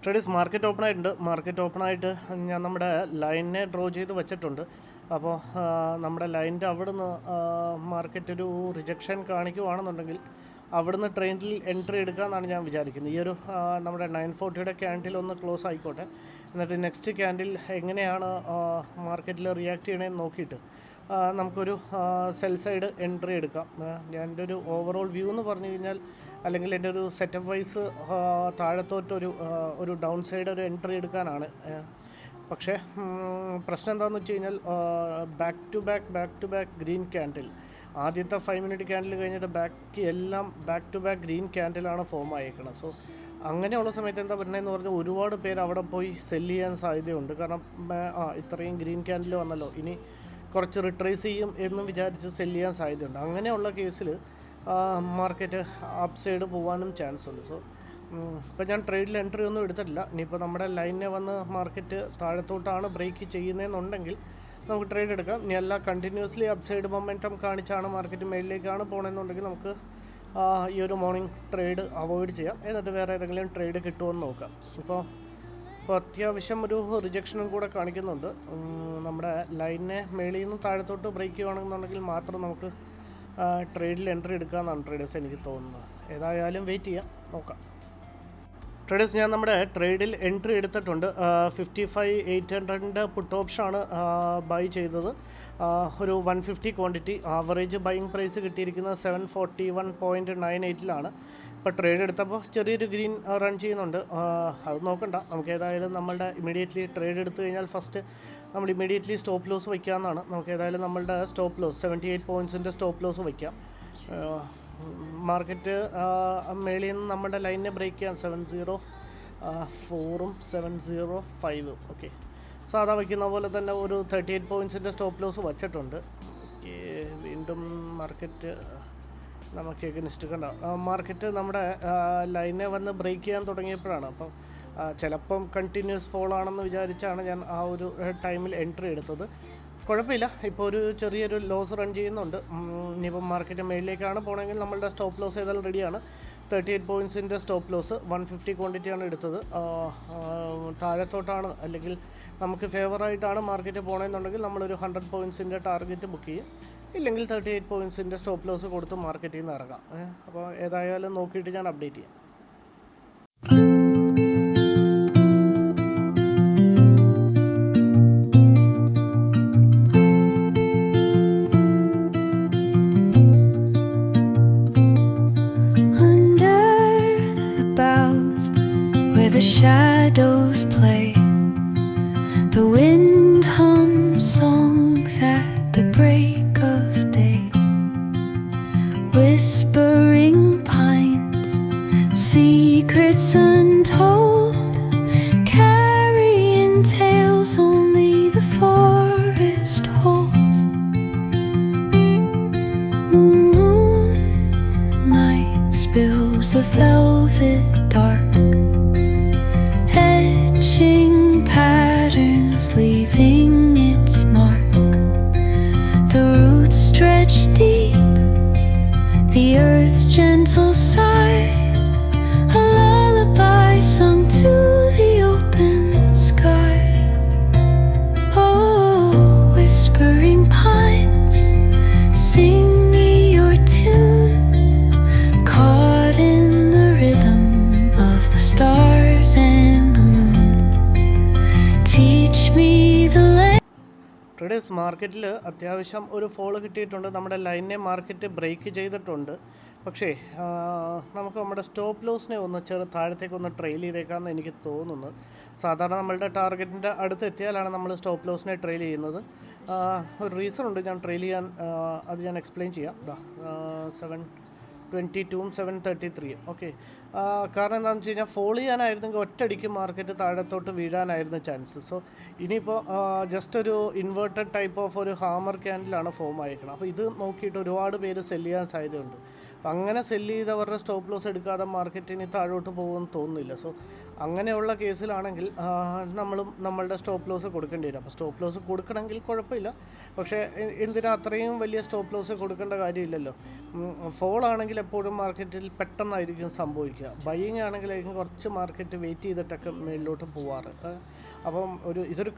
Traders market open ആയിട്ട് ഞാൻ നമ്മുടെ ലൈനിനെ ഡ്രോ ചെയ്ത് വെച്ചിട്ടുണ്ട്. അപ്പോൾ നമ്മുടെ ലൈനിൻ്റെ അവിടുന്ന് മാർക്കറ്റ് ഒരു റിജക്ഷൻ കാണിക്കുവാണെന്നുണ്ടെങ്കിൽ അവിടുന്ന് ട്രെൻഡിൽ എൻട്രി എടുക്കാമെന്നാണ് ഞാൻ വിചാരിക്കുന്നത്. ഈ ഒരു നമ്മുടെ 940 ക്യാൻഡിൽ ഒന്ന് ക്ലോസ് ആയിക്കോട്ടെ, എന്നിട്ട് നെക്സ്റ്റ് ക്യാൻഡിൽ എങ്ങനെയാണ് മാർക്കറ്റിൽ റിയാക്ട് ചെയ്യണമെന്ന് നോക്കിയിട്ട് നമുക്കൊരു സെൽ സൈഡ് എൻട്രി എടുക്കാം. എൻ്റെ ഒരു ഓവറോൾ വ്യൂ എന്ന് പറഞ്ഞു കഴിഞ്ഞാൽ, അല്ലെങ്കിൽ എൻ്റെ ഒരു സെറ്റപ്പ് വൈസ് താഴത്തോട്ടൊരു ഡൗൺ സൈഡ് ഒരു എൻട്രി എടുക്കാനാണ്. പക്ഷേ പ്രശ്നം എന്താണെന്ന് വെച്ച് കഴിഞ്ഞാൽ back to back green candle, ആദ്യത്തെ 5 മിനിറ്റ് ക്യാൻഡിൽ കഴിഞ്ഞിട്ട് ബാക്കി എല്ലാം ബാക്ക് ടു ബാക്ക് ഗ്രീൻ ക്യാൻഡിലാണ് ഫോം ആയേക്കുന്നത്. സോ അങ്ങനെയുള്ള സമയത്ത് എന്താ പറയുന്നതെന്ന് പറഞ്ഞാൽ ഒരുപാട് പേര് അവിടെ പോയി സെല് ചെയ്യാൻ സാധ്യതയുണ്ട്. കാരണം ഇത്രയും ഗ്രീൻ ക്യാൻഡിൽ വന്നല്ലോ, ഇനി കുറച്ച് റിട്രേസ് ചെയ്യും എന്നും വിചാരിച്ച് സെല് ചെയ്യാൻ സാധ്യതയുണ്ട്. അങ്ങനെയുള്ള കേസിൽ മാർക്കറ്റ് അപ്പ് സൈഡ് പോകാനും ചാൻസ് ഉണ്ട്. സോ ഇപ്പോൾ ഞാൻ ട്രേഡിൽ എൻട്രി ഒന്നും എടുത്തിട്ടില്ല. ഇനിയിപ്പോൾ നമ്മുടെ ലൈനിനെ വന്ന് മാർക്കറ്റ് താഴത്തോട്ടാണ് ബ്രേക്ക് ചെയ്യുന്നതെന്നുണ്ടെങ്കിൽ നമുക്ക് ട്രേഡ് എടുക്കാം. ഇനി അല്ല കണ്ടിന്യൂസ്ലി അപ്പ് സൈഡ് മൊമെൻറ്റം കാണിച്ചാണ് മാർക്കറ്റ് മേളിലേക്കാണ് പോകണമെന്നുണ്ടെങ്കിൽ നമുക്ക് ഈ ഒരു മോർണിംഗ് ട്രേഡ് അവോയ്ഡ് ചെയ്യാം, എന്നിട്ട് വേറെ ഏതെങ്കിലും ട്രേഡ് കിട്ടുമെന്ന് നോക്കാം. ഇപ്പോൾ അത്യാവശ്യം ഒരു റിജക്ഷനും കൂടെ കാണിക്കുന്നുണ്ട്. നമ്മുടെ ലൈനിനെ മേളിൽ നിന്ന് താഴത്തോട്ട് ബ്രേക്ക് ചെയ്യുകയാണെന്നുണ്ടെങ്കിൽ മാത്രം നമുക്ക് ട്രേഡിൽ എൻട്രി എടുക്കാമെന്നാണ് ട്രേഡേഴ്സ് എനിക്ക് തോന്നുന്നത്. ഏതായാലും വെയിറ്റ് ചെയ്യാം, നോക്കാം. ട്രേഡേഴ്സ്, ഞാൻ നമ്മുടെ ട്രേഡിൽ എൻട്രി എടുത്തിട്ടുണ്ട്. 55,800 പുട്ട് ഓപ്ഷനാണ് ബൈ ചെയ്തത്. ഒരു 150 ക്വാണ്ടിറ്റി. ആവറേജ് ബൈയിങ് പ്രൈസ് കിട്ടിയിരിക്കുന്നത് 741.98 ഇപ്പോൾ ട്രേഡ് എടുത്തപ്പോൾ ചെറിയൊരു ഗ്രീൻ റൺ ചെയ്യുന്നുണ്ട്. അത് നോക്കണ്ട, നമുക്ക് ഏതായാലും നമ്മളുടെ ഇമ്മീഡിയറ്റ്ലി ട്രേഡ് എടുത്തു കഴിഞ്ഞാൽ ഫസ്റ്റ് നമ്മൾ ഇമ്മീഡിയറ്റ്ലി സ്റ്റോപ്പ് ലോസ് വയ്ക്കാമെന്നാണ്. നമുക്ക് ഏതായാലും നമ്മളുടെ സ്റ്റോപ്പ് ലോസ് 78 പോയിൻറ്റ്സിൻ്റെ സ്റ്റോപ്പ് ലോസ് വയ്ക്കാം. മാർക്കറ്റ് മേളിൽ നിന്ന് നമ്മുടെ ലൈനിനെ ബ്രേക്ക് ചെയ്യാൻ 704 705 ഓക്കെ, സാധാ വയ്ക്കുന്ന പോലെ തന്നെ ഒരു 38 പോയിൻറ്റ്സിൻ്റെ സ്റ്റോപ്പ് ലോസ് വച്ചിട്ടുണ്ട്. വീണ്ടും മാർക്കറ്റ് നമുക്ക് എഗനിസ്റ്റ് കണ്ട മാർക്കറ്റ് നമ്മുടെ ലൈനെ വന്ന് ബ്രേക്ക് ചെയ്യാൻ തുടങ്ങിയപ്പോഴാണ്. അപ്പം ചിലപ്പം കണ്ടിന്യൂസ് ഫോൾ ആണെന്ന് വിചാരിച്ചാണ് ഞാൻ ആ ഒരു ടൈമിൽ എൻട്രി എടുത്തത്. കുഴപ്പമില്ല, ഇപ്പോൾ ഒരു ചെറിയൊരു ലോസ് റൺ ചെയ്യുന്നുണ്ട്. ഇനിയിപ്പം മാർക്കറ്റ് മേളിലേക്കാണ് പോകണമെങ്കിൽ നമ്മളുടെ സ്റ്റോപ്പ് ലോസ് ഏതായാലും റെഡിയാണ്. 38 പോയിൻറ്റ്സിൻ്റെ സ്റ്റോപ്പ് ലോസ് 150 ക്വാണ്ടിറ്റിയാണ് എടുത്തത്. താഴത്തോട്ടാണ് അല്ലെങ്കിൽ നമുക്ക് ഫേവറായിട്ടാണ് മാർക്കറ്റ് പോകണമെന്നുണ്ടെങ്കിൽ നമ്മളൊരു 100 പോയിൻറ്റ്സിൻ്റെ ടാർഗറ്റ് ബുക്ക് ചെയ്യും, ഇല്ലെങ്കിൽ 38 പോയിൻറ്റ്സിൻ്റെ സ്റ്റോപ്പ് ലോസ് കൊടുത്ത് മാർക്കറ്റിൽ നിന്ന് ഇറങ്ങാം. അപ്പോൾ ഏതായാലും നോക്കിയിട്ട് ഞാൻ അപ്ഡേറ്റ് ചെയ്യാം. The shadows play, the wind hums songs at the break of day. Whispering pines, secrets untold, carrying tales only the forest holds. Moonlight spills the velvet dark, patterns leaving its mark. The roots stretch deep, the earth's gentle sigh, a lullaby sung to the open sky. Oh, whispering pines, sing me your tune, caught in the rhythm of the stars and traders, മാർക്കറ്റിൽ അത്യാവശ്യം ഒരു fall കിട്ടിയിട്ടുണ്ട്. നമ്മുടെ ലൈനിനെ market break ചെയ്തിട്ടുണ്ട്. പക്ഷേ നമുക്ക് നമ്മുടെ സ്റ്റോപ്പ് ലോസിനെ ഒന്ന് താഴത്തേക്കൊന്ന് ട്രെയിൽ ചെയ്തേക്കാമെന്ന് എനിക്ക് തോന്നുന്നു. സാധാരണ നമ്മളുടെ ടാർഗറ്റിൻ്റെ അടുത്ത് എത്തിയാലാണ് നമ്മൾ സ്റ്റോപ്പ് ലോസിനെ ട്രെയിൽ ചെയ്യുന്നത്. ഒരു റീസൺ ഉണ്ട് ഞാൻ ട്രെയിൽ ചെയ്യാൻ, അത് ഞാൻ എക്സ്പ്ലെയിൻ ചെയ്യാം. 722 733 ഓക്കെ. കാരണം എന്താണെന്ന് വെച്ച് കഴിഞ്ഞാൽ ഫോൾ ചെയ്യാനായിരുന്നെങ്കിൽ ഒറ്റയടിക്ക് മാർക്കറ്റ് താഴത്തോട്ട് വീഴാനായിരുന്നു ചാൻസ്. സോ ഇനിയിപ്പോൾ ജസ്റ്റ് ഒരു ഇൻവേർട്ടഡ് ടൈപ്പ് ഓഫ് ഒരു ഹാമർ ക്യാൻഡിലാണ് ഫോം ആയിരിക്കണം. അപ്പോൾ ഇത് നോക്കിയിട്ട് ഒരുപാട് പേര് സെല് ചെയ്യാൻ സാധ്യതയുണ്ട്. അങ്ങനെ സെല്ല് ചെയ്തവരുടെ സ്റ്റോപ്പ് ലോസ് എടുക്കാതെ മാർക്കറ്റിന് താഴോട്ട് പോകുമെന്ന് തോന്നുന്നില്ല. സോ അങ്ങനെയുള്ള കേസിലാണെങ്കിൽ നമ്മളുടെ സ്റ്റോപ്പ് ലോസ് കൊടുക്കേണ്ടി വരും. അപ്പോൾ സ്റ്റോപ്പ് ലോസ് കൊടുക്കണമെങ്കിൽ കുഴപ്പമില്ല, പക്ഷേ എന്തിനാ അത്രയും വലിയ സ്റ്റോപ്പ് ലോസ് കൊടുക്കേണ്ട കാര്യമില്ലല്ലോ. ഫോൾ ആണെങ്കിൽ എപ്പോഴും മാർക്കറ്റിൽ പെട്ടെന്നായിരിക്കും സംഭവിക്കുക. ബൈയിങ് ആണെങ്കിലായിരിക്കും കുറച്ച് മാർക്കറ്റ് വെയിറ്റ് ചെയ്തിട്ടൊക്കെ മേളിലോട്ട് പോവാറ്. അപ്പം ഇതൊരു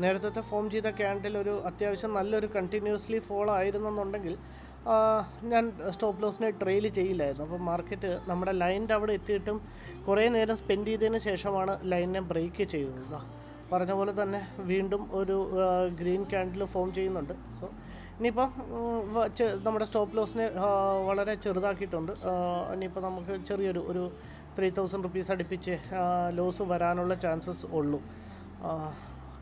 നേരത്തെ ഫോം ചെയ്ത ക്യാൻഡിൽ ഒരു അത്യാവശ്യം നല്ലൊരു കണ്ടിന്യൂസ്ലി ഫോൾ ആയിരുന്നെന്നുണ്ടെങ്കിൽ ഞാൻ സ്റ്റോപ്പ് ലോസിനെ ട്രെയിൽ ചെയ്യില്ലായിരുന്നു. അപ്പോൾ മാർക്കറ്റ് നമ്മുടെ ലൈനിൻ്റെ അവിടെ എത്തിയിട്ടും കുറേ നേരം സ്പെൻഡ് ചെയ്തതിന് ശേഷമാണ് ലൈനിനെ ബ്രേക്ക് ചെയ്തത്. പറഞ്ഞ പോലെ തന്നെ വീണ്ടും ഒരു ഗ്രീൻ ക്യാൻഡിൽ ഫോം ചെയ്യുന്നുണ്ട്. സോ ഇനിയിപ്പം നമ്മുടെ സ്റ്റോപ്പ് ലോസിനെ വളരെ ചെറുതാക്കിയിട്ടുണ്ട്. ഇനിയിപ്പോൾ നമുക്ക് ചെറിയൊരു 3000 റുപ്പീസ് അടുപ്പിച്ച് ലോസ് വരാനുള്ള ചാൻസസ് ഉള്ളൂ.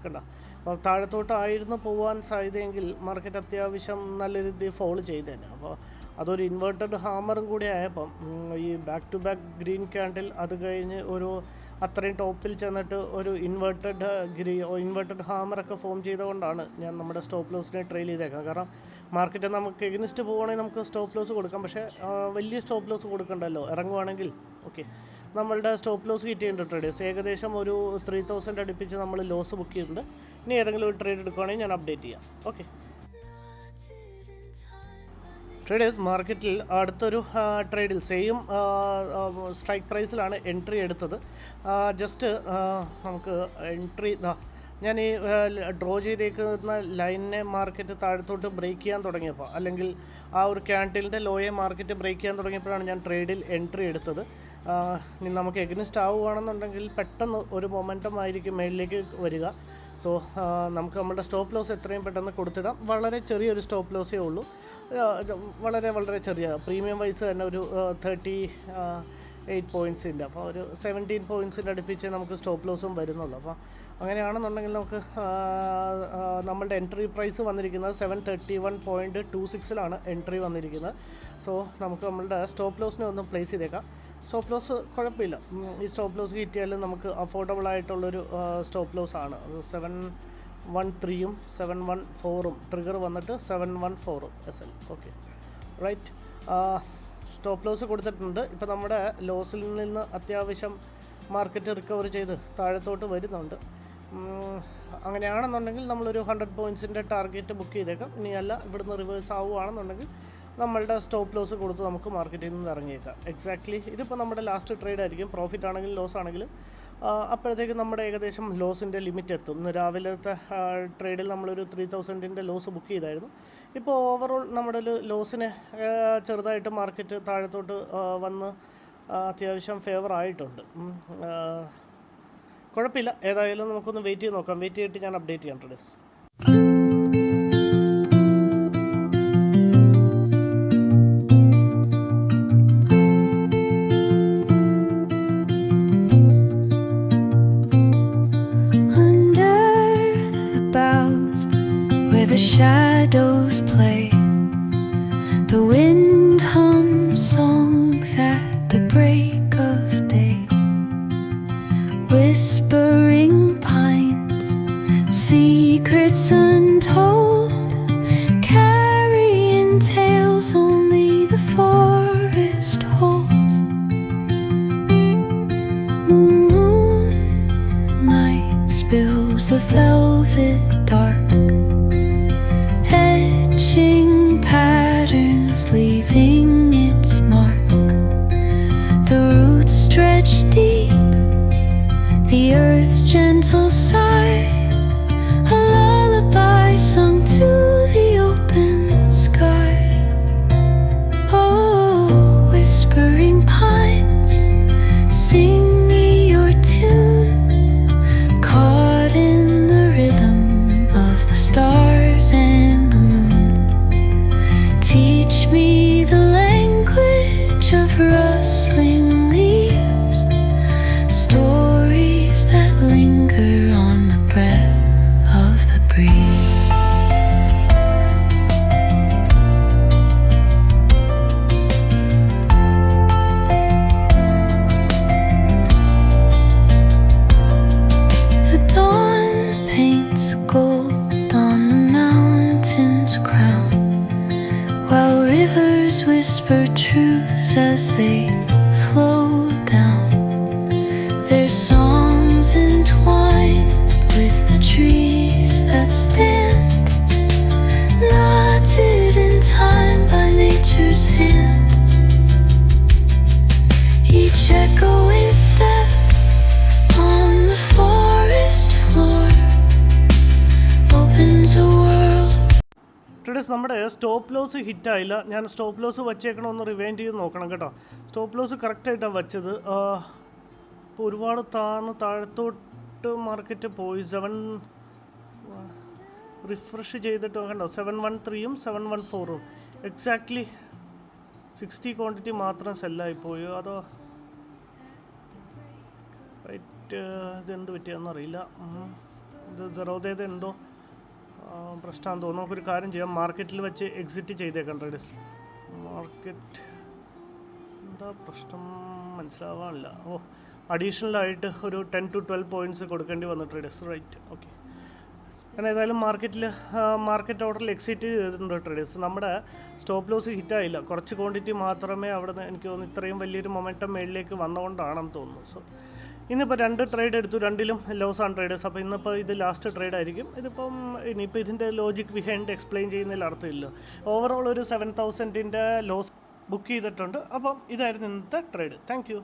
കണ്ട, അപ്പോൾ താഴത്തോട്ടായിരുന്നു പോകാൻ സാധ്യതയെങ്കിൽ മാർക്കറ്റ് അത്യാവശ്യം നല്ല രീതിയിൽ ഫോൾ ചെയ്തേനെ. അപ്പോൾ അതൊരു ഇൻവേർട്ടഡ് ഹാമറും കൂടി ആയപ്പം ഈ back to back green candle അത് കഴിഞ്ഞ് അത്രയും ടോപ്പിൽ ചെന്നിട്ട് ഒരു ഇൻവേർട്ടഡ് ഹാമറൊക്കെ ഫോം ചെയ്തുകൊണ്ടാണ് ഞാൻ നമ്മുടെ സ്റ്റോപ്പ് ലോസിനെ ട്രെയിൽ ചെയ്തേക്കാം. കാരണം മാർക്കറ്റ് നമുക്ക് എഗനിസ്റ്റ് പോവുകയാണെങ്കിൽ നമുക്ക് സ്റ്റോപ്പ് ലോസ് കൊടുക്കാം, പക്ഷേ വലിയ സ്റ്റോപ്പ് ലോസ് കൊടുക്കണ്ടല്ലോ. ഇറങ്ങുവാണെങ്കിൽ ഓക്കെ, നമ്മളുടെ സ്റ്റോപ്പ് ലോസ് ഹിറ്റ് ചെയ്യേണ്ട ട്രേഡേഴ്സ് ഏകദേശം ഒരു 3000 അടുപ്പിച്ച് നമ്മൾ ലോസ് ബുക്ക് ചെയ്തിട്ടുണ്ട്. ഇനി ഏതെങ്കിലും ഒരു ട്രേഡ് എടുക്കുകയാണെങ്കിൽ ഞാൻ അപ്ഡേറ്റ് ചെയ്യാം. ഓക്കെ ട്രേഡേഴ്സ്, മാർക്കറ്റിൽ അടുത്തൊരു ട്രേഡിൽ സെയിം സ്ട്രൈക്ക് പ്രൈസിലാണ് എൻട്രി എടുത്തത്. ജസ്റ്റ് നമുക്ക് എൻട്രി ഞാൻ ഈ ഡ്രോ ചെയ്തേക്കുന്ന ലൈനിനെ മാർക്കറ്റ് താഴത്തോട്ട് ബ്രേക്ക് ചെയ്യാൻ തുടങ്ങിയപ്പോൾ, അല്ലെങ്കിൽ ആ ഒരു ക്യാൻഡിലിൻ്റെ ലോയെ മാർക്കറ്റ് ബ്രേക്ക് ചെയ്യാൻ തുടങ്ങിയപ്പോഴാണ് ഞാൻ ട്രേഡിൽ എൻട്രി എടുത്തത്. നമുക്ക് എഗ്നിസ്റ്റ് ആവുകയാണെന്നുണ്ടെങ്കിൽ പെട്ടെന്ന് ഒരു മൊമെൻറ്റം ആയിരിക്കും മേളിലേക്ക് വരിക. സോ നമുക്ക് നമ്മുടെ സ്റ്റോപ്പ് ലോസ് എത്രയും പെട്ടെന്ന് കൊടുത്തിടാം. വളരെ ചെറിയൊരു സ്റ്റോപ്പ് ലോസേ ഉള്ളൂ, വളരെ വളരെ ചെറിയ. പ്രീമിയം വൈസ് തന്നെ ഒരു 38 പോയിൻറ്റ്സിൻ്റെ, അപ്പോൾ ഒരു 17 പോയിൻറ്റ്സിൻ്റെ അടുപ്പിച്ച് നമുക്ക് സ്റ്റോപ്പ് ലോസും വരുന്നുള്ളൂ. അപ്പോൾ അങ്ങനെയാണെന്നുണ്ടെങ്കിൽ നമുക്ക് നമ്മളുടെ എൻട്രി പ്രൈസ് വന്നിരിക്കുന്നത് 731.26 എൻട്രി വന്നിരിക്കുന്നത്. സോ നമുക്ക് നമ്മളുടെ സ്റ്റോപ്പ് ലോസിനെ ഒന്ന് പ്ലേസ് ചെയ്തേക്കാം. സ്റ്റോപ്പ് ലോസ് കുഴപ്പമില്ല, ഈ സ്റ്റോപ്പ് ലോസ് കിട്ടിയാലും നമുക്ക് അഫോർഡബിൾ ആയിട്ടുള്ളൊരു സ്റ്റോപ്പ് ലോസ് ആണ്. 713ഉം 714ഉം ട്രിഗർ വന്നിട്ട് 714 SL. Okay right, stop loss കൊടുത്തിട്ടുണ്ട്. ഇപ്പോൾ നമ്മുടെ ലോസിൽ നിന്ന് അത്യാവശ്യം മാർക്കറ്റ് റിക്കവർ ചെയ്ത് താഴത്തോട്ട് വരുന്നുണ്ട്. അങ്ങനെയാണെന്നുണ്ടെങ്കിൽ നമ്മളൊരു 100 പോയിൻറ്റ്സിൻ്റെ ടാർഗറ്റ് ബുക്ക് ചെയ്തേക്കാം. ഇനിയല്ല ഇവിടുന്ന് റിവേഴ്സ് ആവുകയാണെന്നുണ്ടെങ്കിൽ നമ്മളുടെ സ്റ്റോപ്പ് ലോസ് കൊടുത്ത് നമുക്ക് മാർക്കറ്റിൽ നിന്ന് ഇറങ്ങിയേക്കാം. എക്സാക്ട്ലി ഇതിപ്പോൾ നമ്മുടെ ലാസ്റ്റ് ട്രേഡ് ആയിരിക്കും. പ്രോഫിറ്റ് ആണെങ്കിലും ലോസ് ആണെങ്കിലും അപ്പോഴത്തേക്ക് നമ്മുടെ ഏകദേശം ലോസിൻ്റെ ലിമിറ്റ് എത്തും. ഇന്ന് രാവിലത്തെ ട്രേഡിൽ നമ്മളൊരു 3000ൻ്റെ ലോസ് ബുക്ക് ചെയ്തായിരുന്നു. ഇപ്പോൾ ഓവറോൾ നമ്മുടെ ലോസിനെ ചെറുതായിട്ട് മാർക്കറ്റ് താഴത്തോട്ട് വന്ന് അത്യാവശ്യം ഫേവർ ആയിട്ടുണ്ട്. കുഴപ്പമില്ല, ഏതായാലും നമുക്കൊന്ന് വെയിറ്റ് ചെയ്ത് നോക്കാം. വെയിറ്റ് ചെയ്തിട്ട് ഞാൻ അപ്ഡേറ്റ് ചെയ്യാം traders. The shadows play, the wind hums songs at the break of day, whispering pines, secrets untold, carrying tales only the forest holds. Moonlight spills the velvet dark, patterns leaving its mark. The they float down. Their songs entwined with the trees that stand, knotted in time by nature's hand. Each echoing step on the forest floor opens a world. Traders, നമ്മുടെ stop loss ഹിറ്റായില്ല. ഞാൻ stop loss വച്ചേക്കണമെന്ന് rewind ചെയ്ത് നോക്കണം കേട്ടോ. Stop loss കറക്റ്റായിട്ടാണ് വച്ചത്. ഇപ്പോൾ ഒരുപാട് താഴത്തോട്ട് market പോയി. റിഫ്രഷ് ചെയ്തിട്ട് കണ്ടോ, 713ഉം 714ഉം എക്സാക്ട്ലി 60 ക്വാണ്ടിറ്റി മാത്രം സെല്ലായിപ്പോയോ അതോ റൈറ്റ് ഇതെന്ത് പറ്റിയാണെന്നറിയില്ല. ഇത് സെറോദയത് ഉണ്ടോ പ്രശ്നമാണെന്ന് തോന്നുന്നു. നമുക്കൊരു കാര്യം ചെയ്യാം, മാർക്കറ്റിൽ വെച്ച് എക്സിറ്റ് ചെയ്തേക്കാം ട്രേഡേഴ്സ്. മാർക്കറ്റ് എന്താ പ്രശ്നം മനസ്സിലാവാനില്ല. അഡീഷണലായിട്ട് ഒരു 10 to 12 പോയിൻറ്റ്സ് കൊടുക്കേണ്ടി വന്നു ട്രേഡേഴ്സ്. Right, okay. ഞാൻ ഏതായാലും മാർക്കറ്റ് ഓർഡറിൽ എക്സിറ്റ് ചെയ്തിട്ടുണ്ട് ട്രേഡേഴ്സ്. നമ്മുടെ സ്റ്റോപ്പ് ലോസ് ഹിറ്റായില്ല. കുറച്ച് ക്വാണ്ടിറ്റി മാത്രമേ അവിടെ നിന്ന് എനിക്ക് തോന്നുന്നു ഇത്രയും വലിയൊരു മൊമെൻറ്റം മേളിലേക്ക് വന്നുകൊണ്ടാണെന്ന് തോന്നുന്നു. സോ ഇന്നിപ്പോൾ 2 ട്രേഡ് എടുത്തു, 2ലും ലോസാണ് ട്രേഡേഴ്സ്. അപ്പോൾ ഇന്നിപ്പോൾ ഇത് ലാസ്റ്റ് ട്രേഡ് ആയിരിക്കും. ഇതിപ്പം ഇനിയിപ്പോൾ ഇതിൻ്റെ ലോജിക് ബിഹൈൻഡ് എക്സ്പ്ലെയിൻ ചെയ്യുന്നതിൽ അർത്ഥമില്ല. ഓവറോൾ ഒരു 7,000-ൻ്റെ ലോസ് ബുക്ക് ചെയ്തിട്ടുണ്ട്. അപ്പം ഇതായിരുന്നു ഇന്നത്തെ ട്രേഡ്. Thank you.